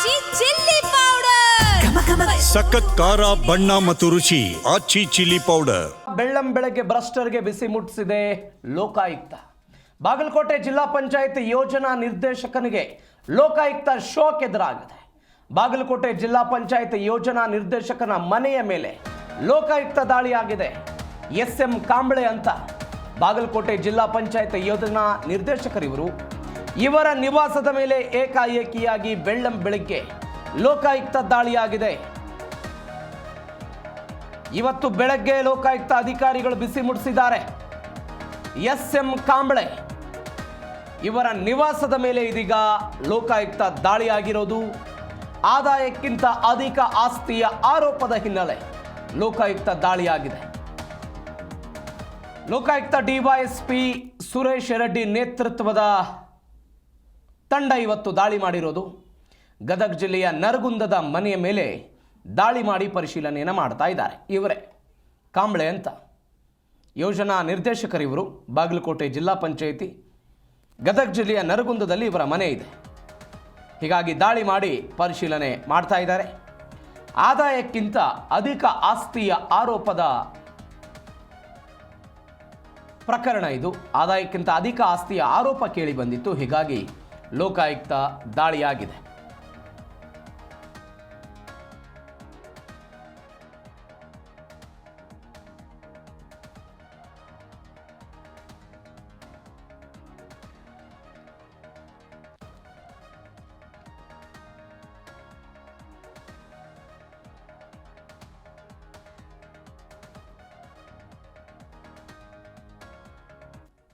ಆಚಿ chilli powder ಸಖತ್ ಖಾರ ಬಣ್ಣ ಮತ್ತು ರುಚಿ ಆಚಿ ಚಿಲ್ಲಿ ಪೌಡರ್. ಬೆಳ್ಳಂಬೆಳಗ್ಗೆ ಭ್ರಷ್ಟರಿಗೆ ಬಿಸಿ ಮುಟ್ಟಿಸಿದೆ ಲೋಕಾಯುಕ್ತ. ಬಾಗಲಕೋಟೆ ಜಿಲ್ಲಾ ಪಂಚಾಯತ್ ಯೋಜನಾ ನಿರ್ದೇಶಕನಿಗೆ ಲೋಕಾಯುಕ್ತ ಶಾಕ್ ಎದುರಾಗಿದೆ. ಬಾಗಲಕೋಟೆ ಜಿಲ್ಲಾ ಪಂಚಾಯತ್ ಯೋಜನಾ ನಿರ್ದೇಶಕನ ಮನೆಯ ಮೇಲೆ ಲೋಕಾಯುಕ್ತ ದಾಳಿಯಾಗಿದೆ. ಎಸ್.ಎಂ. ಕಾಂಬಳೆ ಅಂತ ಬಾಗಲಕೋಟೆ ಜಿಲ್ಲಾ ಪಂಚಾಯತ್ ಯೋಜನಾ ನಿರ್ದೇಶಕರಿವರು. ಇವರ ನಿವಾಸದ ಮೇಲೆ ಏಕಾಏಕಿಯಾಗಿ ಬೆಳ್ಳಂಬೆಳಗ್ಗೆ ಲೋಕಾಯುಕ್ತ ದಾಳಿಯಾಗಿದೆ. ಇವತ್ತು ಬೆಳಗ್ಗೆ ಲೋಕಾಯುಕ್ತ ಅಧಿಕಾರಿಗಳು ಬಿಸಿ ಮುಟ್ಟಿಸಿದ್ದಾರೆ. ಎಸ್.ಎಂ. ಕಾಂಬಳೆ ಇವರ ನಿವಾಸದ ಮೇಲೆ ಇದೀಗ ಲೋಕಾಯುಕ್ತ ದಾಳಿಯಾಗಿರೋದು. ಆದಾಯಕ್ಕಿಂತ ಅಧಿಕ ಆಸ್ತಿಯ ಆರೋಪದ ಹಿನ್ನೆಲೆ ಲೋಕಾಯುಕ್ತ ದಾಳಿಯಾಗಿದೆ. ಲೋಕಾಯುಕ್ತ ಡಿವೈಎಸ್ಪಿ ಸುರೇಶ್ ರೆಡ್ಡಿ ನೇತೃತ್ವದ ತಂಡ ಇವತ್ತು ದಾಳಿ ಮಾಡಿರೋದು. ಗದಗ ಜಿಲ್ಲೆಯ ನರಗುಂದದ ಮನೆಯ ಮೇಲೆ ದಾಳಿ ಮಾಡಿ ಪರಿಶೀಲನೆಯನ್ನು ಮಾಡ್ತಾ ಇದ್ದಾರೆ. ಇವರೇ ಕಾಂಬಳೆ ಅಂತ ಯೋಜನಾ ನಿರ್ದೇಶಕರಿವರು. ಬಾಗಲಕೋಟೆ ಜಿಲ್ಲಾ ಪಂಚಾಯಿತಿ ಗದಗ ಜಿಲ್ಲೆಯ ನರಗುಂದದಲ್ಲಿ ಇವರ ಮನೆ ಇದೆ. ಹೀಗಾಗಿ ದಾಳಿ ಮಾಡಿ ಪರಿಶೀಲನೆ ಮಾಡ್ತಾ ಇದ್ದಾರೆ. ಆದಾಯಕ್ಕಿಂತ ಅಧಿಕ ಆಸ್ತಿಯ ಆರೋಪದ ಪ್ರಕರಣ ಇದು. ಆದಾಯಕ್ಕಿಂತ ಅಧಿಕ ಆಸ್ತಿಯ ಆರೋಪ ಕೇಳಿ ಬಂದಿತ್ತು. ಹೀಗಾಗಿ ಲೋಕಾಯುಕ್ತ ದಾಳಿಯಾಗಿದೆ.